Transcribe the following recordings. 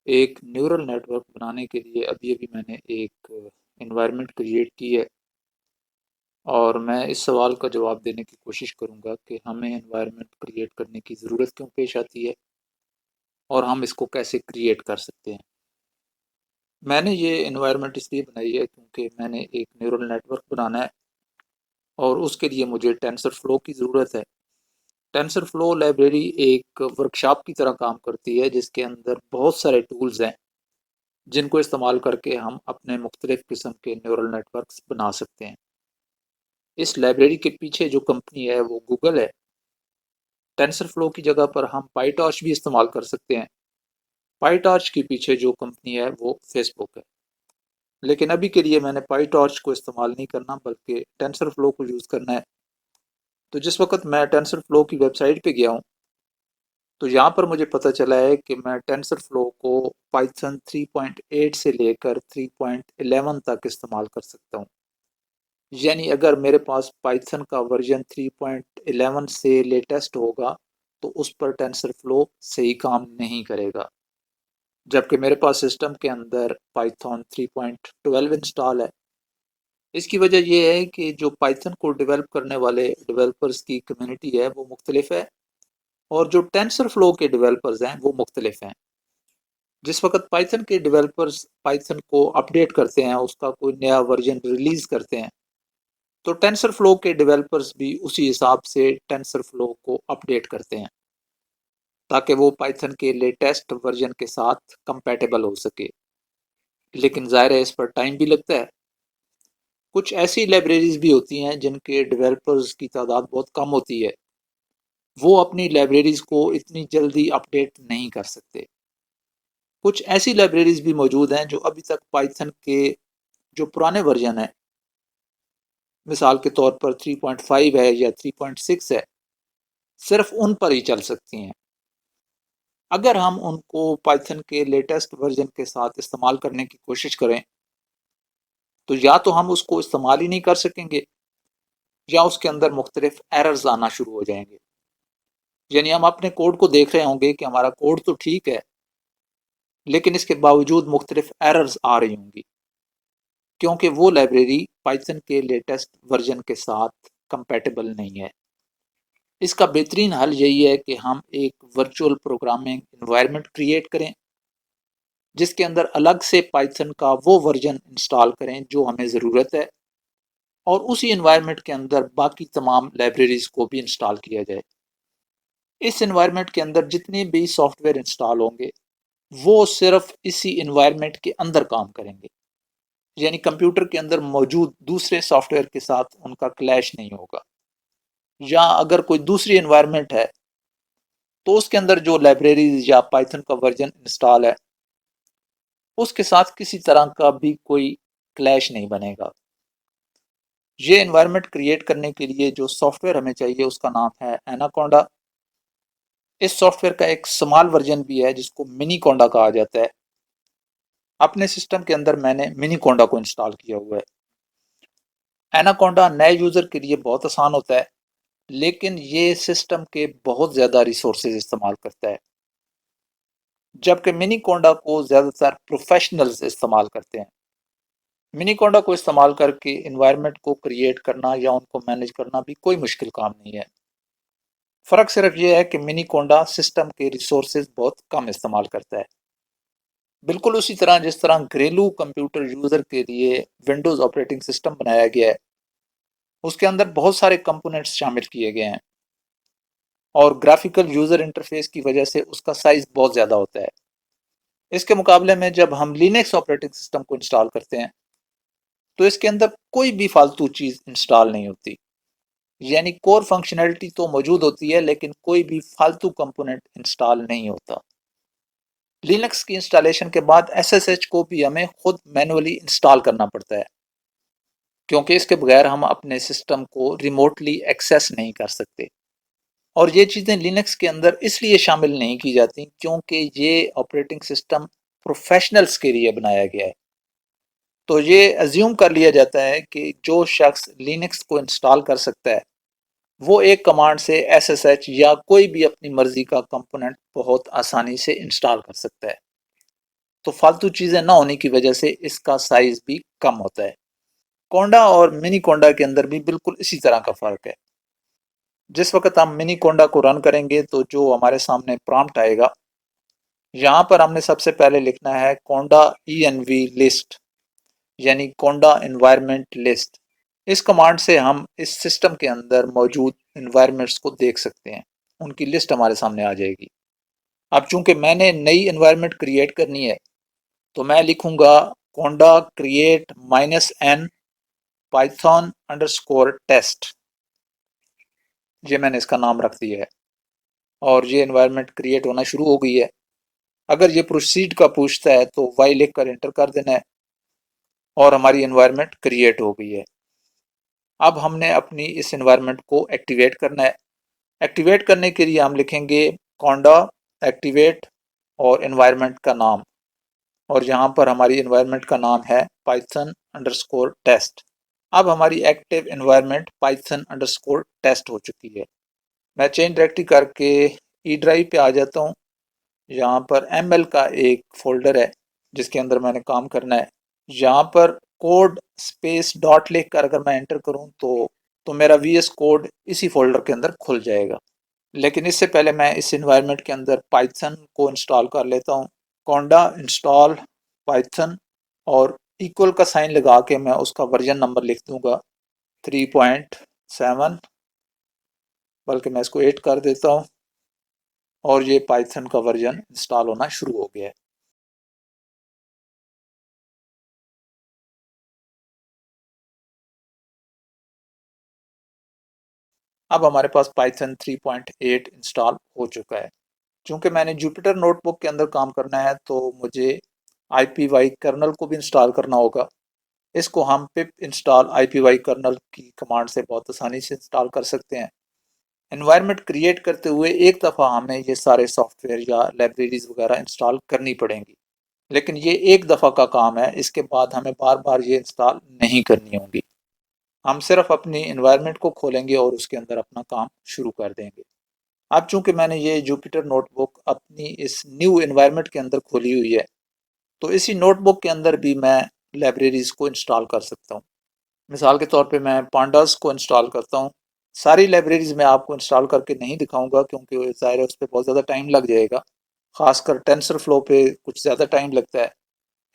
ایک neural net work بنانے کے لیے ابھی میں نے ایک انوائرمنٹ کریٹ کی ہے، اور میں اس سوال کا جواب دینے کی کوشش کروں گا کہ ہمیں انوائرمنٹ کریٹ کرنے کی ضرورت کیوں پیش آتی ہے اور ہم اس کو کیسے کریٹ کر سکتے ہیں۔ میں نے یہ انوائرمنٹ اس لیے بنائی ہے کیونکہ میں نے ایک نیورل نیٹ ورک بنانا ہے اور اس کے لیے مجھے ٹینسر فلو کی ضرورت ہے۔ ٹینسر فلو لائبریری ایک ورکشاپ کی طرح کام کرتی ہے جس کے اندر بہت سارے ٹولز ہیں جن کو استعمال کر کے ہم اپنے مختلف قسم کے نیورل نیٹ ورکس بنا سکتے ہیں۔ اس لائبریری کے پیچھے جو کمپنی ہے وہ گوگل ہے۔ ٹینسر فلو کی جگہ پر ہم پائی ٹارچ بھی استعمال کر سکتے ہیں۔ پائی ٹارچ کے پیچھے جو کمپنی ہے وہ فیس بک ہے، لیکن ابھی کے لیے میں نے پائی ٹارچ کو استعمال نہیں کرنا بلکہ ٹینسر فلو کو یوز کرنا ہے۔ تو جس وقت میں ٹینسر فلو کی ویب سائٹ پہ گیا ہوں تو یہاں پر مجھے پتہ چلا ہے کہ میں ٹینسر فلو کو پائتھن 3.8 سے لے کر 3.11 تک استعمال کر سکتا ہوں۔ یعنی اگر میرے پاس پائتھن کا ورژن 3.11 سے لیٹسٹ ہوگا تو اس پر ٹینسر فلو صحیح کام نہیں کرے گا، جبکہ میرے پاس سسٹم کے اندر پائتھن 3.12 انسٹال ہے۔ اس کی وجہ یہ ہے کہ جو پائتھن کو ڈیولپ کرنے والے ڈیولپرز کی کمیونٹی ہے وہ مختلف ہے، اور جو ٹینسر فلو کے ڈیولپرز ہیں وہ مختلف ہیں۔ جس وقت پائتھن کے ڈیولپرز پائتھن کو اپڈیٹ کرتے ہیں، اس کا کوئی نیا ورژن ریلیز کرتے ہیں، تو ٹینسر فلو کے ڈیولپرز بھی اسی حساب سے ٹینسر فلو کو اپڈیٹ کرتے ہیں تاکہ وہ پائتھن کے لیٹسٹ ورژن کے ساتھ کمپیٹیبل ہو سکے۔ لیکن ظاہر ہے اس پر ٹائم بھی لگتا ہے۔ کچھ ایسی لائبریریز بھی ہوتی ہیں جن کے ڈیولپرز کی تعداد بہت کم ہوتی ہے، وہ اپنی لائبریریز کو اتنی جلدی اپڈیٹ نہیں کر سکتے۔ کچھ ایسی لائبریریز بھی موجود ہیں جو ابھی تک پائتھن کے جو پرانے ورژن ہیں، مثال کے طور پر 3.5 ہے یا 3.6 ہے، صرف ان پر ہی چل سکتی ہیں۔ اگر ہم ان کو پائتھن کے لیٹسٹ ورژن کے ساتھ استعمال کرنے کی کوشش کریں تو یا تو ہم اس کو استعمال ہی نہیں کر سکیں گے یا اس کے اندر مختلف ایررز آنا شروع ہو جائیں گے۔ یعنی ہم اپنے کوڈ کو دیکھ رہے ہوں گے کہ ہمارا کوڈ تو ٹھیک ہے، لیکن اس کے باوجود مختلف ایررز آ رہی ہوں گی کیونکہ وہ لائبریری پائتھن کے لیٹسٹ ورژن کے ساتھ کمپیٹیبل نہیں ہے۔ اس کا بہترین حل یہی ہے کہ ہم ایک ورچوئل پروگرامنگ انوائرمنٹ کریٹ کریں جس کے اندر الگ سے پائتھن کا وہ ورژن انسٹال کریں جو ہمیں ضرورت ہے، اور اسی انوائرمنٹ کے اندر باقی تمام لائبریریز کو بھی انسٹال کیا جائے۔ اس انوائرمنٹ کے اندر جتنے بھی سافٹ ویئر انسٹال ہوں گے وہ صرف اسی انوائرمنٹ کے اندر کام کریں گے، یعنی کمپیوٹر کے اندر موجود دوسرے سافٹ ویئر کے ساتھ ان کا کلیش نہیں ہوگا۔ یا اگر کوئی دوسری انوائرمنٹ ہے تو اس کے اندر جو لائبریریز یا پائتھن کا ورژن انسٹال ہے اس کے ساتھ کسی طرح کا بھی کوئی کلیش نہیں بنے گا۔ یہ انوائرمنٹ کریٹ کرنے کے لیے جو سافٹ ویئر ہمیں چاہیے اس کا نام ہے ایناکونڈا۔ اس سافٹ ویئر کا ایک سمال ورژن بھی ہے جس کو منی کونڈا کہا جاتا ہے۔ اپنے سسٹم کے اندر میں نے منی کونڈا کو انسٹال کیا ہوا ہے۔ ایناکونڈا نئے یوزر کے لیے بہت آسان ہوتا ہے، لیکن یہ سسٹم کے بہت زیادہ ریسورسز استعمال کرتا ہے، جبکہ منی کونڈا کو زیادہ تر پروفیشنلز استعمال کرتے ہیں۔ منی کونڈا کو استعمال کر کے انوائرمنٹ کو کریٹ کرنا یا ان کو مینیج کرنا بھی کوئی مشکل کام نہیں ہے۔ فرق صرف یہ ہے کہ منی کونڈا سسٹم کے ریسورسز بہت کم استعمال کرتا ہے، بالکل اسی طرح جس طرح گھریلو کمپیوٹر یوزر کے لیے ونڈوز آپریٹنگ سسٹم بنایا گیا ہے، اس کے اندر بہت سارے کمپوننٹس شامل کیے گئے ہیں، اور گرافیکل یوزر انٹرفیس کی وجہ سے اس کا سائز بہت زیادہ ہوتا ہے۔ اس کے مقابلے میں جب ہم لینکس آپریٹنگ سسٹم کو انسٹال کرتے ہیں تو اس کے اندر کوئی بھی فالتو چیز انسٹال نہیں ہوتی، یعنی کور فنکشنلٹی تو موجود ہوتی ہے لیکن کوئی بھی فالتو کمپوننٹ انسٹال نہیں ہوتا۔ لینکس کی انسٹالیشن کے بعد SSH کو بھی ہمیں خود مینولی انسٹال کرنا پڑتا ہے، کیونکہ اس کے بغیر ہم اپنے سسٹم کو ریموٹلی ایکسیس نہیں کر سکتے۔ اور یہ چیزیں لینکس کے اندر اس لیے شامل نہیں کی جاتی کیونکہ یہ آپریٹنگ سسٹم پروفیشنلز کے لیے بنایا گیا ہے۔ تو یہ ایزیوم کر لیا جاتا ہے کہ جو شخص لینکس کو انسٹال کر سکتا ہے وہ ایک کمانڈ سے SSH یا کوئی بھی اپنی مرضی کا کمپوننٹ بہت آسانی سے انسٹال کر سکتا ہے۔ تو فالتو چیزیں نہ ہونے کی وجہ سے اس کا سائز بھی کم ہوتا ہے۔ کونڈا اور منی کونڈا کے اندر بھی بالکل اسی طرح کا فرق ہے۔ جس وقت ہم منی کونڈا کو رن کریں گے تو جو ہمارے سامنے پرامپٹ آئے گا، یہاں پر ہم نے سب سے پہلے لکھنا ہے کونڈا env لسٹ، یعنی کونڈا انوائرمنٹ لسٹ۔ اس کمانڈ سے ہم اس سسٹم کے اندر موجود انوائرمنٹس کو دیکھ سکتے ہیں، ان کی لسٹ ہمارے سامنے آ جائے گی۔ اب چونکہ میں نے نئی انوائرمنٹ کریٹ کرنی ہے تو میں لکھوں گا Konda create -n python _test، یہ میں نے اس کا نام رکھ دیا ہے، اور یہ انوائرمنٹ کریٹ ہونا شروع ہو گئی ہے۔ اگر یہ پروسیڈ کا پوچھتا ہے تو y لکھ کر انٹر کر دینا ہے، اور ہماری انوائرمنٹ کریٹ ہو گئی ہے۔ اب ہم نے اپنی اس انوائرمنٹ کو ایکٹیویٹ کرنا ہے۔ ایکٹیویٹ کرنے کے لیے ہم لکھیں گے کونڈا ایکٹیویٹ اور انوائرمنٹ کا نام، اور یہاں پر ہماری انوائرمنٹ کا نام ہے python _test۔ اب ہماری ایکٹیو انوائرمنٹ python _test ہو چکی ہے۔ میں چینج ڈائریکٹری کر کے ای ڈرائیو پہ آ جاتا ہوں۔ یہاں پر ML کا ایک فولڈر ہے جس کے اندر میں نے کام کرنا ہے۔ یہاں پر کوڈ اسپیس ڈاٹ لکھ کر اگر میں انٹر کروں تو میرا VS کوڈ اسی فولڈر کے اندر کھل جائے گا۔ لیکن اس سے پہلے میں اس انوائرمنٹ کے اندر پائتھن کو انسٹال کر لیتا ہوں۔ کونڈا انسٹال پائتھن اور ایکول کا سائن لگا کے میں اس کا ورژن نمبر لکھ دوں گا 3.7، بلکہ میں اس کو 8 کر دیتا ہوں، اور یہ پائتھن کا ورژن انسٹال ہونا شروع ہو گیا ہے۔ اب ہمارے پاس پائتھن 3.8 انسٹال ہو چکا ہے۔ چونکہ میں نے جوپیٹر نوٹ بک کے اندر کام کرنا ہے تو مجھے IPY کرنل کو بھی انسٹال کرنا ہوگا۔ اس کو ہم pip انسٹال IPY کرنل کی کمانڈ سے بہت آسانی سے انسٹال کر سکتے ہیں۔ انوائرمنٹ کریٹ کرتے ہوئے ایک دفعہ ہمیں یہ سارے سافٹ ویئر یا لائبریریز وغیرہ انسٹال کرنی پڑیں گی، لیکن یہ ایک دفعہ کا کام ہے، اس کے بعد ہمیں بار بار یہ انسٹال نہیں کرنی ہوں گی۔ ہم صرف اپنی انوائرمنٹ کو کھولیں گے اور اس کے اندر اپنا کام شروع کر دیں گے۔ اب چونکہ میں نے یہ جوپیٹر نوٹ بک اپنی اس نیو انوائرمنٹ کے اندر کھولی ہوئی ہے، تو اسی نوٹ بک کے اندر بھی میں لائبریریز کو انسٹال کر سکتا ہوں۔ مثال کے طور پہ میں پانڈاز کو انسٹال کرتا ہوں۔ ساری لائبریریز میں آپ کو انسٹال کر کے نہیں دکھاؤں گا کیونکہ ظاہر ہے اس پہ بہت زیادہ ٹائم لگ جائے گا، خاص کر ٹینسر فلو پہ کچھ زیادہ ٹائم لگتا ہے۔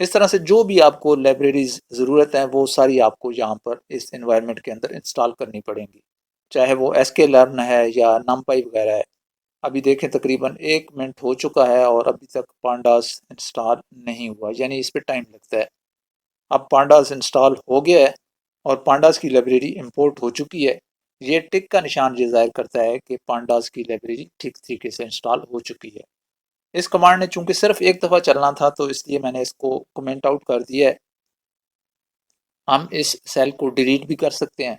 اس طرح سے جو بھی آپ کو لائبریریز ضرورت ہے وہ ساری آپ کو یہاں پر اس انوائرمنٹ کے اندر انسٹال کرنی پڑیں گی، چاہے وہ sklearn ہے یا numpy وغیرہ ہے۔ ابھی دیکھیں تقریباً 1 منٹ ہو چکا ہے اور ابھی تک پانڈاز انسٹال نہیں ہوا، یعنی اس پہ ٹائم لگتا ہے۔ اب پانڈاز انسٹال ہو گیا ہے اور پانڈاز کی لائبریری امپورٹ ہو چکی ہے۔ یہ ٹک کا نشان یہ ظاہر کرتا ہے کہ پانڈاز کی لائبریری ٹھیک طریقے سے انسٹال ہو چکی ہے۔ اس کمانڈ نے چونکہ صرف ایک دفعہ چلنا تھا تو اس لیے میں نے اس کو کمنٹ آؤٹ کر دیا ہے۔ ہم اس سیل کو ڈیلیٹ بھی کر سکتے ہیں،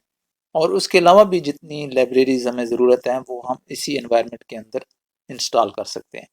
اور اس کے علاوہ بھی جتنی لائبریریز ہمیں ضرورت ہیں وہ ہم اسی انوائرمنٹ کے اندر انسٹال کر سکتے ہیں۔